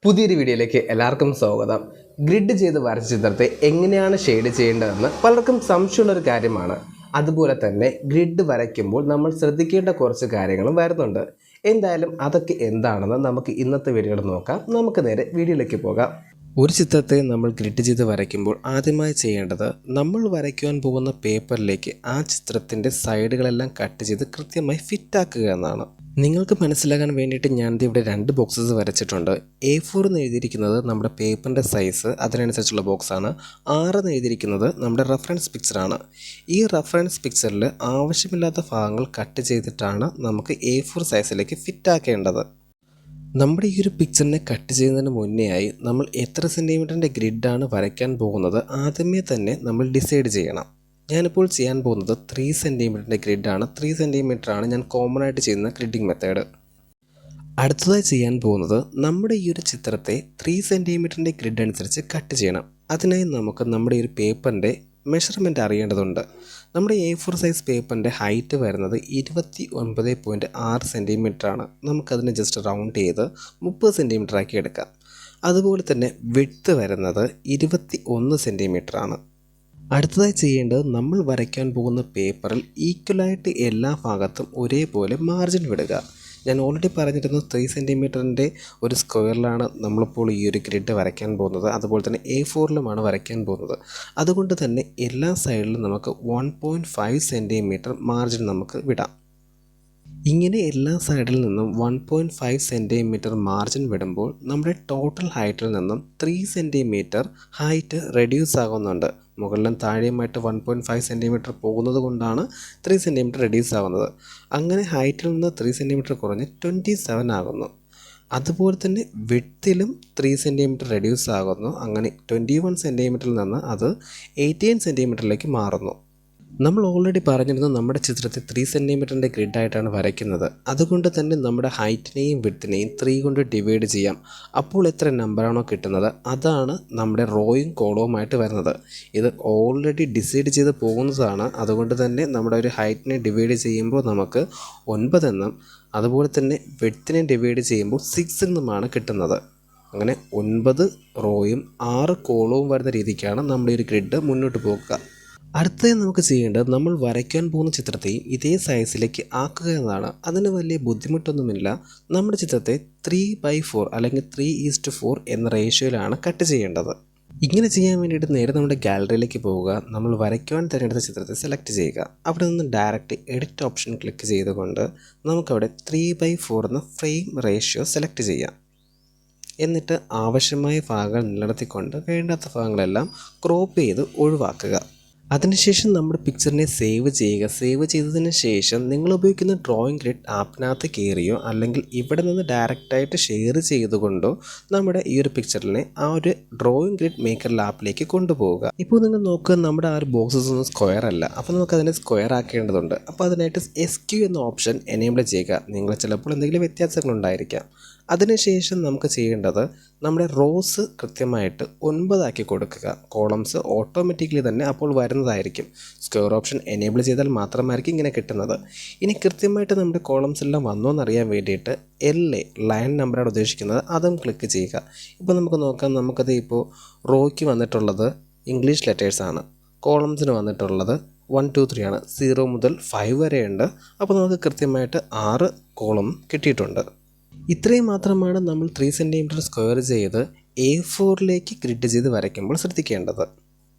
പുതിയൊരു വീഡിയോയിലേക്ക് എല്ലാവർക്കും സ്വാഗതം. ഗ്രിഡ് ചെയ്ത് വരച്ച ചിത്രത്തെ എങ്ങനെയാണ് ഷെയ്ഡ് ചെയ്യേണ്ടതെന്ന് പലർക്കും സംശയമുള്ളൊരു കാര്യമാണ്. അതുപോലെ തന്നെ ഗ്രിഡ് വരയ്ക്കുമ്പോൾ നമ്മൾ ശ്രദ്ധിക്കേണ്ട കുറച്ച് കാര്യങ്ങളും വരുന്നുണ്ട്. എന്തായാലും അതൊക്കെ എന്താണെന്ന് നമുക്ക് ഇന്നത്തെ വീഡിയോയിൽ നോക്കാം. നമുക്ക് നേരെ വീഡിയോയിലേക്ക് പോകാം. ഒരു ചിത്രത്തെ നമ്മൾ ഗ്രിഡ് ചെയ്ത് വരയ്ക്കുമ്പോൾ ആദ്യമായി ചെയ്യേണ്ടത് നമ്മൾ വരയ്ക്കുവാൻ പോകുന്ന പേപ്പറിലേക്ക് ആ ചിത്രത്തിൻ്റെ സൈഡുകളെല്ലാം കട്ട് ചെയ്ത് കൃത്യമായി ഫിറ്റാക്കുക എന്നാണ്. നിങ്ങൾക്ക് മനസ്സിലാകാൻ വേണ്ടിയിട്ട് ഞാനിവിടെ 2 ബോക്സസ് വരച്ചിട്ടുണ്ട്. A4 എന്ന് എഴുതിയിരിക്കുന്നത് നമ്മുടെ പേപ്പറിൻ്റെ സൈസ്, അതിനനുസരിച്ചുള്ള ബോക്സാണ്. 6 എന്ന് എഴുതിയിരിക്കുന്നത് നമ്മുടെ റെഫറൻസ് പിക്ചറാണ്. ഈ റെഫറൻസ് പിക്ചറിൽ ആവശ്യമില്ലാത്ത ഭാഗങ്ങൾ കട്ട് ചെയ്തിട്ടാണ് നമുക്ക് A4 സൈസിലേക്ക് ഫിറ്റാക്കേണ്ടത്. നമ്മുടെ ഈ ഒരു പിക്ചറിനെ കട്ട് ചെയ്യുന്നതിന് മുന്നേ ആയി നമ്മൾ എത്ര സെൻറ്റിമീറ്ററിൻ്റെ ഗ്രിഡാണ് വരയ്ക്കാൻ പോകുന്നത് ആദ്യമേ തന്നെ നമ്മൾ ഡിസൈഡ് ചെയ്യണം. ഞാനിപ്പോൾ ചെയ്യാൻ പോകുന്നത് 3 സെൻറ്റിമീറ്ററിൻ്റെ ഗ്രിഡാണ്. 3 സെൻറ്റിമീറ്ററാണ് ഞാൻ കോമൺ ആയിട്ട് ചെയ്യുന്ന ഗ്രിഡിങ് മെത്തേഡ്. അടുത്തതായി ചെയ്യാൻ പോകുന്നത് നമ്മുടെ ഈ ഒരു ചിത്രത്തെ 3 സെൻറ്റിമീറ്ററിൻ്റെ ഗ്രിഡ് അനുസരിച്ച് കട്ട് ചെയ്യണം. അതിനായി നമുക്ക് നമ്മുടെ ഈ ഒരു പേപ്പറിൻ്റെ മെഷർമെൻറ്റ് അറിയേണ്ടതുണ്ട്. നമ്മുടെ A4 സൈസ് പേപ്പറിൻ്റെ ഹൈറ്റ് വരുന്നത് 29.6 സെൻറ്റിമീറ്ററാണ്. നമുക്കതിനെ ജസ്റ്റ് റൗണ്ട് ചെയ്ത് 30 സെൻറ്റിമീറ്റർ ആക്കി എടുക്കാം. അതുപോലെ തന്നെ വിഡ്ത്ത് വരുന്നത് 21 സെൻറ്റിമീറ്ററാണ്. അടുത്തതായി ചെയ്യേണ്ടത് നമ്മൾ വരയ്ക്കാൻ പോകുന്ന പേപ്പറിൽ ഈക്വലായിട്ട് എല്ലാ ഭാഗത്തും ഒരേപോലെ മാർജിൻ വിടുക. ഞാൻ ഓൾറെഡി പറഞ്ഞിരുന്നു 3 സെൻറ്റിമീറ്ററിൻ്റെ ഒരു സ്ക്വയറിലാണ് നമ്മളിപ്പോൾ ഈ ഒരു ഗ്രിഡ് വരയ്ക്കാൻ പോകുന്നത്. അതുപോലെ തന്നെ A4ലുമാണ് വരയ്ക്കാൻ പോകുന്നത്. അതുകൊണ്ട് തന്നെ എല്ലാ സൈഡിലും നമുക്ക് 1.5 സെൻറ്റിമീറ്റർ മാർജിൻ നമുക്ക് വിടാം. ഇങ്ങനെ എല്ലാ സൈഡിൽ നിന്നും 1.5 സെൻറ്റിമീറ്റർ മാർജിൻ വിടുമ്പോൾ നമ്മുടെ ടോട്ടൽ ഹൈറ്റിൽ നിന്നും 3 സെൻറ്റിമീറ്റർ ഹൈറ്റ് റെഡ്യൂസ് ആകുന്നുണ്ട്. മുകളിലും താഴെയുമായിട്ട് 1.5 സെൻറ്റിമീറ്റർ പോകുന്നത് കൊണ്ടാണ് 3 സെൻറ്റിമീറ്റർ റെഡ്യൂസ് ആകുന്നത്. അങ്ങനെ ഹൈറ്റിൽ നിന്ന് 3 സെൻറ്റിമീറ്റർ കുറഞ്ഞ് 27 ആകുന്നു. അതുപോലെ തന്നെ വിഡ്ത്തിലും 3 സെൻറ്റിമീറ്റർ റെഡ്യൂസ് ആകുന്നു. അങ്ങനെ 21 സെൻറ്റിമീറ്ററിൽ നിന്ന് അത് 18 സെൻറ്റിമീറ്ററിലേക്ക് മാറുന്നു. നമ്മൾ ഓൾറെഡി പറഞ്ഞിരുന്നു നമ്മുടെ ചിത്രത്തെ 3 സെൻറ്റിമീറ്ററിൻ്റെ ഗ്രിഡായിട്ടാണ് വരയ്ക്കുന്നത്. അതുകൊണ്ട് തന്നെ നമ്മുടെ ഹൈറ്റിനെയും വിഡ്ത്തിനെയും 3 കൊണ്ട് ഡിവൈഡ് ചെയ്യാം. അപ്പോൾ എത്ര നമ്പറാണോ കിട്ടുന്നത് അതാണ് നമ്മുടെ റോയും കോളവുമായിട്ട് വരുന്നത്. ഇത് ഓൾറെഡി ഡിസൈഡ് ചെയ്ത് പോകുന്നതാണ്. അതുകൊണ്ട് തന്നെ നമ്മുടെ ഒരു ഹൈറ്റിനെ ഡിവൈഡ് ചെയ്യുമ്പോൾ നമുക്ക് 9 എന്നും അതുപോലെ തന്നെ വിഡ്ത്തിനെ ഡിവൈഡ് ചെയ്യുമ്പോൾ 6 എന്നുമാണ് കിട്ടുന്നത്. അങ്ങനെ 9 റോയും 6 കോളവും വരുന്ന രീതിക്കാണ് നമ്മുടെ ഒരു ഗ്രിഡ് മുന്നോട്ട് പോകുക. അടുത്തത് നമുക്ക് ചെയ്യേണ്ടത് നമ്മൾ വരയ്ക്കാൻ പോകുന്ന ചിത്രത്തെയും ഇതേ സൈസിലേക്ക് ആക്കുക എന്നതാണ്. അതിന് വലിയ ബുദ്ധിമുട്ടൊന്നുമില്ല. നമ്മുടെ ചിത്രത്തെ 3/4 അല്ലെങ്കിൽ 3:4 എന്ന റേഷ്യോയിലാണ് കട്ട് ചെയ്യേണ്ടത്. ഇങ്ങനെ ചെയ്യാൻ വേണ്ടിയിട്ട് നേരെ നമ്മുടെ ഗാലറിയിലേക്ക് പോവുക. നമ്മൾ വരയ്ക്കുവാൻ തിരഞ്ഞെടുത്ത ചിത്രത്തെ സെലക്ട് ചെയ്യുക. അവിടെ നിന്ന് ഡയറക്റ്റ് എഡിറ്റ് ഓപ്ഷൻ ക്ലിക്ക് ചെയ്തുകൊണ്ട് നമുക്കവിടെ 3/4 എന്ന ഫ്രെയിം റേഷ്യോ സെലക്ട് ചെയ്യാം. എന്നിട്ട് ആവശ്യമായ ഭാഗങ്ങൾ നിലനിർത്തിക്കൊണ്ട് വേണ്ടാത്ത ഭാഗങ്ങളെല്ലാം ക്രോപ്പ് ചെയ്ത് ഒഴിവാക്കുക. അതിനുശേഷം നമ്മുടെ പിക്ചറിനെ സേവ് ചെയ്യുക. സേവ് ചെയ്തതിന് ശേഷം നിങ്ങൾ ഉപയോഗിക്കുന്ന ഡ്രോയിങ് ഗ്രിഡ് ആപ്പിനകത്ത് കയറിയോ അല്ലെങ്കിൽ ഇവിടെ നിന്ന് ഡയറക്റ്റായിട്ട് ഷെയർ ചെയ്തുകൊണ്ടോ നമ്മുടെ ഈ ഒരു പിക്ചറിനെ ആ ഒരു ഡ്രോയിങ് ഗ്രിഡ് മേക്കർ ആപ്പിലേക്ക് കൊണ്ടുപോവുക. ഇപ്പോൾ നിങ്ങൾ നോക്കുക, നമ്മുടെ ആ ഒരു ബോക്സസ് ഒന്നും സ്ക്വയർ അല്ല. അപ്പോൾ നമുക്ക് അതിനെ സ്ക്വയർ ആക്കേണ്ടതുണ്ട്. അപ്പോൾ അതിനായിട്ട് SQ എന്ന ഓപ്ഷൻ എനേബിൾ ചെയ്യുക. നിങ്ങൾ ചിലപ്പോൾ എന്തെങ്കിലും വ്യത്യാസങ്ങളുണ്ടായിരിക്കാം. അതിനുശേഷം നമുക്ക് ചെയ്യേണ്ടത് നമ്മുടെ റോസ് കൃത്യമായിട്ട് 9 ആക്കി കൊടുക്കുക. കോളംസ് ഓട്ടോമാറ്റിക്കലി തന്നെ അപ്പോൾ വരുന്നതായിരിക്കും. സ്ക്വയർ ഓപ്ഷൻ എനേബിൾ ചെയ്താൽ മാത്രമായിരിക്കും ഇങ്ങനെ കിട്ടുന്നത്. ഇനി കൃത്യമായിട്ട് നമ്മുടെ കോളംസ് എല്ലാം വന്നോ എന്നറിയാൻ വേണ്ടിയിട്ട് LA ലൈൻ നമ്പറാണ് ഉദ്ദേശിക്കുന്നത്, അതും ക്ലിക്ക് ചെയ്യുക. ഇപ്പോൾ നമുക്ക് നോക്കാം, നമുക്കത് ഇപ്പോൾ റോയ്ക്ക് വന്നിട്ടുള്ളത് ഇംഗ്ലീഷ് ലെറ്റേഴ്സാണ്. കോളംസിന് വന്നിട്ടുള്ളത് 1 2 3 ആണ്. 0 മുതൽ 5 വരെയുണ്ട്. അപ്പോൾ നമുക്ക് കൃത്യമായിട്ട് 6 കോളം കിട്ടിയിട്ടുണ്ട്. ഇത്രയും മാത്രമാണ് നമ്മൾ 3 സെൻറ്റിമീറ്റർ സ്ക്വയർ ചെയ്ത് A4ലേക്ക് ഗ്രിഡ് ചെയ്ത് വരയ്ക്കുമ്പോൾ ശ്രദ്ധിക്കേണ്ടത്.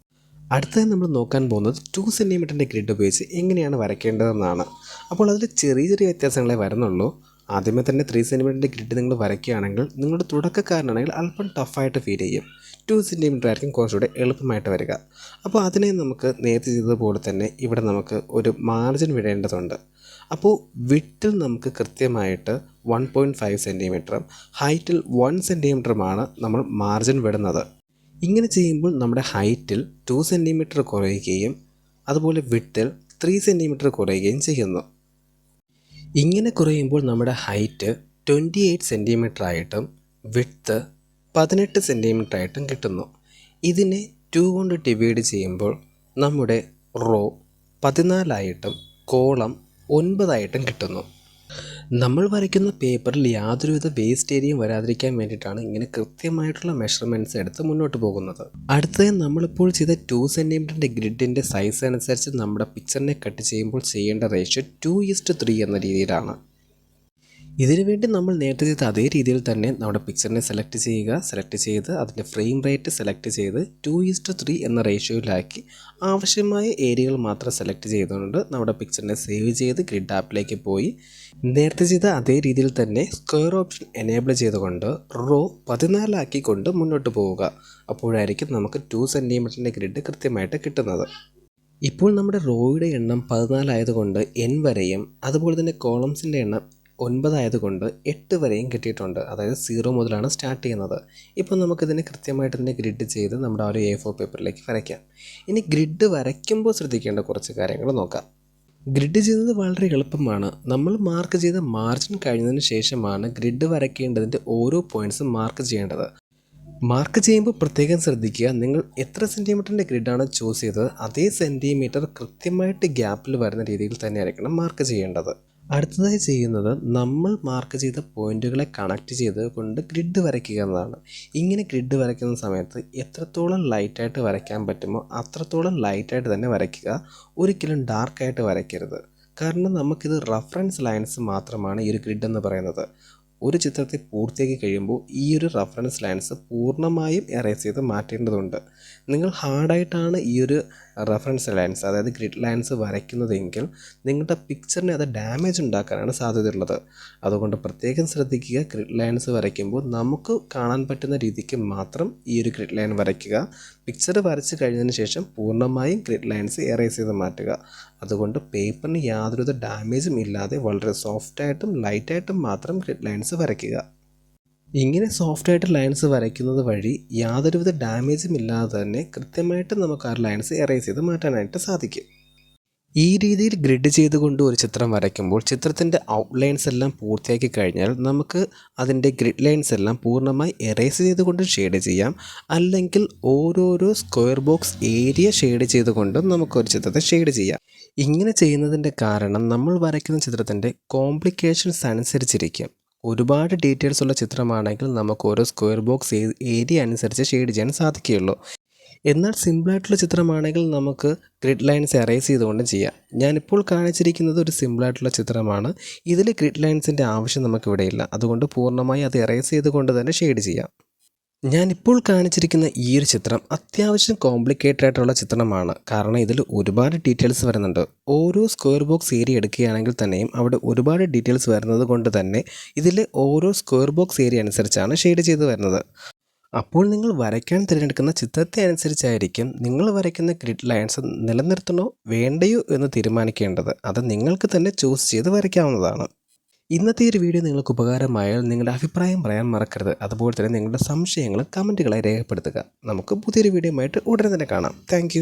അടുത്തത് നമ്മൾ നോക്കാൻ പോകുന്നത് 2 സെൻറ്റിമീറ്ററിൻ്റെ ഗ്രിഡ് ഉപയോഗിച്ച് എങ്ങനെയാണ് വരയ്ക്കേണ്ടതെന്നാണ്. അപ്പോൾ അതിൽ ചെറിയ ചെറിയ വ്യത്യാസങ്ങളെ വരുന്നുള്ളൂ. ആദ്യമേ തന്നെ 3 സെൻറ്റിമീറ്ററിൻ്റെ ഗ്രിഡ് നിങ്ങൾ വരയ്ക്കുകയാണെങ്കിൽ നിങ്ങളുടെ തുടക്കക്കാരനാണെങ്കിൽ അല്പം ടഫായിട്ട് ഫീൽ ചെയ്യും. 2 സെൻറ്റിമീറ്റർ ആയിരിക്കും കുറച്ചുകൂടെ എളുപ്പമായിട്ട് വരിക. അപ്പോൾ അതിനെ നമുക്ക് നേരത്തെ ചെയ്തതുപോലെ തന്നെ ഇവിടെ നമുക്ക് ഒരു മാർജിൻ വിടേണ്ടതുണ്ട്. അപ്പോൾ വിഡ്ത്തിൽ നമുക്ക് കൃത്യമായിട്ട് 1.5 സെൻറ്റിമീറ്ററും ഹൈറ്റിൽ 1 സെൻറ്റിമീറ്ററുമാണ് നമ്മൾ മാർജിൻ വിടുന്നത്. ഇങ്ങനെ ചെയ്യുമ്പോൾ നമ്മുടെ ഹൈറ്റിൽ 2 സെൻറ്റിമീറ്റർ കുറയുകയും അതുപോലെ വിഡ്ത്തിൽ 3 സെൻറ്റിമീറ്റർ കുറയുകയും ചെയ്യുന്നു. ഇങ്ങനെ കുറയുമ്പോൾ നമ്മുടെ ഹൈറ്റ് 28 സെൻറ്റിമീറ്റർ ആയിട്ടും വിഡ്ത്ത് 18 സെൻറ്റിമീറ്റർ ആയിട്ടും കിട്ടുന്നു. ഇതിനെ 2 കൊണ്ട് ഡിവൈഡ് ചെയ്യുമ്പോൾ നമ്മുടെ റോ 14 ആയിട്ടും കോളം 9 ആയിട്ടും കിട്ടുന്നു. നമ്മൾ വരയ്ക്കുന്ന പേപ്പറിൽ യാതൊരുവിധ വേസ്റ്റ് ഏരിയയും വരാതിരിക്കാൻ വേണ്ടിയിട്ടാണ് ഇങ്ങനെ കൃത്യമായിട്ടുള്ള മെഷർമെൻറ്റ്സ് എടുത്ത് മുന്നോട്ട് പോകുന്നത്. അടുത്തത് നമ്മളിപ്പോൾ ചെയ്ത 2 സെൻറ്റിമീറ്ററിൻ്റെ ഗ്രിഡിൻ്റെ സൈസ് അനുസരിച്ച് നമ്മുടെ പിക്ചറിനെ കട്ട് ചെയ്യുമ്പോൾ ചെയ്യേണ്ട റേഷ്യോ 2:3 എന്ന രീതിയിലാണ്. ഇതിനുവേണ്ടി നമ്മൾ നേരത്തെ ചെയ്ത അതേ രീതിയിൽ തന്നെ നമ്മുടെ പിക്ചറിനെ സെലക്ട് ചെയ്ത് അതിൻ്റെ ഫ്രെയിം റേറ്റ് സെലക്ട് ചെയ്ത് 2:3 എന്ന റേഷ്യോയിലാക്കി ആവശ്യമായ ഏരിയകൾ മാത്രം സെലക്ട് ചെയ്തുകൊണ്ട് നമ്മുടെ പിക്ചറിനെ സേവ് ചെയ്ത് ഗ്രിഡ് ആപ്പിലേക്ക് പോയി നേരത്തെ ചെയ്ത അതേ രീതിയിൽ തന്നെ സ്ക്വയർ ഓപ്ഷൻ എനേബിൾ ചെയ്തുകൊണ്ട് റോ 14 ആക്കിക്കൊണ്ട് മുന്നോട്ട് പോവുക. അപ്പോഴായിരിക്കും നമുക്ക് 2 സെൻറ്റിമീറ്ററിൻ്റെ ഗ്രിഡ് കൃത്യമായിട്ട് കിട്ടുന്നത്. ഇപ്പോൾ നമ്മുടെ റോയുടെ എണ്ണം 14 ആയതുകൊണ്ട് n വരെയും അതുപോലെ തന്നെ കോളംസിൻ്റെ എണ്ണം 9 ആയതുകൊണ്ട് 8 വരെയും കിട്ടിയിട്ടുണ്ട്. അതായത് 0 മുതലാണ് സ്റ്റാർട്ട് ചെയ്യുന്നത്. ഇപ്പോൾ നമുക്കിതിനെ കൃത്യമായിട്ട് തന്നെ ഗ്രിഡ് ചെയ്ത് നമ്മുടെ ആ ഒരു A4 പേപ്പറിലേക്ക് വരയ്ക്കാം. ഇനി ഗ്രിഡ് വരയ്ക്കുമ്പോൾ ശ്രദ്ധിക്കേണ്ട കുറച്ച് കാര്യങ്ങൾ നോക്കാം. ഗ്രിഡ് ചെയ്യുന്നത് വളരെ എളുപ്പമാണ്. നമ്മൾ മാർക്ക് ചെയ്ത മാർജിൻ കഴിഞ്ഞതിന് ശേഷമാണ് ഗ്രിഡ് വരയ്ക്കേണ്ടതിൻ്റെ ഓരോ പോയിൻറ്റ്സും മാർക്ക് ചെയ്യേണ്ടത്. മാർക്ക് ചെയ്യുമ്പോൾ പ്രത്യേകം ശ്രദ്ധിക്കുക, നിങ്ങൾ എത്ര സെൻറ്റിമീറ്ററിൻ്റെ ഗ്രിഡാണ് ചൂസ് ചെയ്തത് അതേ സെൻറ്റിമീറ്റർ കൃത്യമായിട്ട് ഗ്യാപ്പിൽ വരുന്ന രീതിയിൽ തന്നെ ആയിരിക്കണം മാർക്ക് ചെയ്യേണ്ടത്. അടുത്തതായി ചെയ്യുന്നത് നമ്മൾ മാർക്ക് ചെയ്ത പോയിന്റുകളെ കണക്ട് ചെയ്ത് കൊണ്ട് ഗ്രിഡ് വരയ്ക്കുക എന്നതാണ്. ഇങ്ങനെ ഗ്രിഡ് വരയ്ക്കുന്ന സമയത്ത് എത്രത്തോളം ലൈറ്റായിട്ട് വരയ്ക്കാൻ പറ്റുമോ അത്രത്തോളം ലൈറ്റായിട്ട് തന്നെ വരയ്ക്കുക. ഒരിക്കലും ഡാർക്കായിട്ട് വരയ്ക്കരുത്. കാരണം നമുക്കിത് റഫറൻസ് ലൈൻസ് മാത്രമാണ് ഈ ഒരു ഗ്രിഡ് എന്ന് പറയുന്നത്. ഒരു ചിത്രത്തെ പൂർത്തിയാക്കി കഴിയുമ്പോൾ ഈ ഒരു റഫറൻസ് ലൈൻസ് പൂർണ്ണമായും എറേസ് ചെയ്ത് മാറ്റേണ്ടതുണ്ട്. നിങ്ങൾ ഹാർഡായിട്ടാണ് ഈ ഒരു റഫറൻസ് ലൈൻസ് അതായത് ഗ്രിഡ് ലൈൻസ് വരയ്ക്കുന്നതെങ്കിൽ നിങ്ങളുടെ പിക്ചറിന് അത് ഡാമേജ് ഉണ്ടാക്കാനാണ് സാധ്യതയുള്ളത്. അതുകൊണ്ട് പ്രത്യേകം ശ്രദ്ധിക്കുക, ഗ്രിഡ് ലൈൻസ് വരയ്ക്കുമ്പോൾ നമുക്ക് കാണാൻ പറ്റുന്ന രീതിക്ക് മാത്രം ഈ ഒരു ഗ്രിഡ് ലൈൻ വരയ്ക്കുക. പിക്ചർ വരച്ച് കഴിഞ്ഞതിന് ശേഷം പൂർണ്ണമായും ഗ്രിഡ് ലൈൻസ് എറേസ് ചെയ്ത് മാറ്റുക. അതുകൊണ്ട് പേപ്പറിന് യാതൊരുവിധ ഡാമേജും ഇല്ലാതെ വളരെ സോഫ്റ്റായിട്ടും ലൈറ്റായിട്ടും മാത്രം ഗ്രിഡ് ലൈൻസ് വരയ്ക്കുക. ഇങ്ങനെ സോഫ്റ്റായിട്ട് ലൈൻസ് വരയ്ക്കുന്നത് വഴി യാതൊരുവിധ ഡാമേജും ഇല്ലാതെ തന്നെ കൃത്യമായിട്ട് നമുക്ക് ആ ലൈൻസ് എറേസ് ചെയ്ത് മാറ്റാനായിട്ട് സാധിക്കും. ഈ രീതിയിൽ ഗ്രിഡ് ചെയ്തുകൊണ്ട് ഒരു ചിത്രം വരയ്ക്കുമ്പോൾ ചിത്രത്തിൻ്റെ ഔട്ട്ലൈൻസ് എല്ലാം പൂർത്തിയാക്കി കഴിഞ്ഞാൽ നമുക്ക് അതിൻ്റെ ഗ്രിഡ് ലൈൻസ് എല്ലാം പൂർണ്ണമായി എറേസ് ചെയ്തുകൊണ്ട് ഷെയ്ഡ് ചെയ്യാം. അല്ലെങ്കിൽ ഓരോരോ സ്ക്വയർ ബോക്സ് ഏരിയ ഷെയ്ഡ് ചെയ്തുകൊണ്ട് നമുക്കൊരു ചിത്രത്തെ ഷെയ്ഡ് ചെയ്യാം. ഇങ്ങനെ ചെയ്യുന്നതിൻ്റെ കാരണം നമ്മൾ വരയ്ക്കുന്ന ചിത്രത്തിൻ്റെ കോംപ്ലിക്കേഷൻസ് അനുസരിച്ചിരിക്കും. ഒരുപാട് ഡീറ്റെയിൽസ് ഉള്ള ചിത്രമാണെങ്കിൽ നമുക്ക് ഓരോ സ്ക്വയർ ബോക്സ് ഏരിയ അനുസരിച്ച് ഷെയ്ഡ് ചെയ്യാൻ സാധിക്കുകയുള്ളൂ. എന്നാൽ സിമ്പിളായിട്ടുള്ള ചിത്രമാണെങ്കിൽ നമുക്ക് ഗ്രിഡ് ലൈൻസ് എറേസ് ചെയ്തുകൊണ്ട് ചെയ്യാം. ഞാനിപ്പോൾ കാണിച്ചിരിക്കുന്നത് ഒരു സിമ്പിളായിട്ടുള്ള ചിത്രമാണ്. ഇതിൽ ഗ്രിഡ് ലൈൻസിൻ്റെ ആവശ്യം നമുക്കിവിടെയില്ല. അതുകൊണ്ട് പൂർണ്ണമായി അത് എറേസ് ചെയ്തുകൊണ്ട് തന്നെ ഷെയ്ഡ് ചെയ്യാം. ഞാനിപ്പോൾ കാണിച്ചിരിക്കുന്ന ഈ ഒരു ചിത്രം അത്യാവശ്യം കോംപ്ലിക്കേറ്റഡ് ആയിട്ടുള്ള ചിത്രമാണ്. കാരണം ഇതിൽ ഒരുപാട് ഡീറ്റെയിൽസ് വരുന്നുണ്ട്. ഓരോ സ്ക്വയർ ബോക്സ് ഏരിയ എടുക്കുകയാണെങ്കിൽ തന്നെയും അവിടെ ഒരുപാട് ഡീറ്റെയിൽസ് വരുന്നത് കൊണ്ട് തന്നെ ഇതിൽ ഓരോ സ്ക്വയർ ബോക്സ് ഏരിയ അനുസരിച്ചാണ് ഷെയ്ഡ് ചെയ്ത് വരുന്നത്. അപ്പോൾ നിങ്ങൾ വരയ്ക്കാൻ തിരഞ്ഞെടുക്കുന്ന ചിത്രത്തെ അനുസരിച്ചായിരിക്കും നിങ്ങൾ വരയ്ക്കുന്ന ഗ്രിഡ് ലൈൻസ് നിലനിർത്തണോ വേണ്ടയോ എന്ന് തീരുമാനിക്കേണ്ടത്. അത് നിങ്ങൾക്ക് തന്നെ ചൂസ് ചെയ്ത് വരയ്ക്കാവുന്നതാണ്. ഇന്നത്തെ ഈ ഒരു വീഡിയോ നിങ്ങൾക്ക് ഉപകാരമായാൽ നിങ്ങളുടെ അഭിപ്രായം പറയാൻ മറക്കരുത്. അതുപോലെ തന്നെ നിങ്ങളുടെ സംശയങ്ങൾ കമൻറ്റുകളായി രേഖപ്പെടുത്തുക. നമുക്ക് പുതിയൊരു വീഡിയോയുമായിട്ട് ഉടനെ തന്നെ കാണാം. താങ്ക്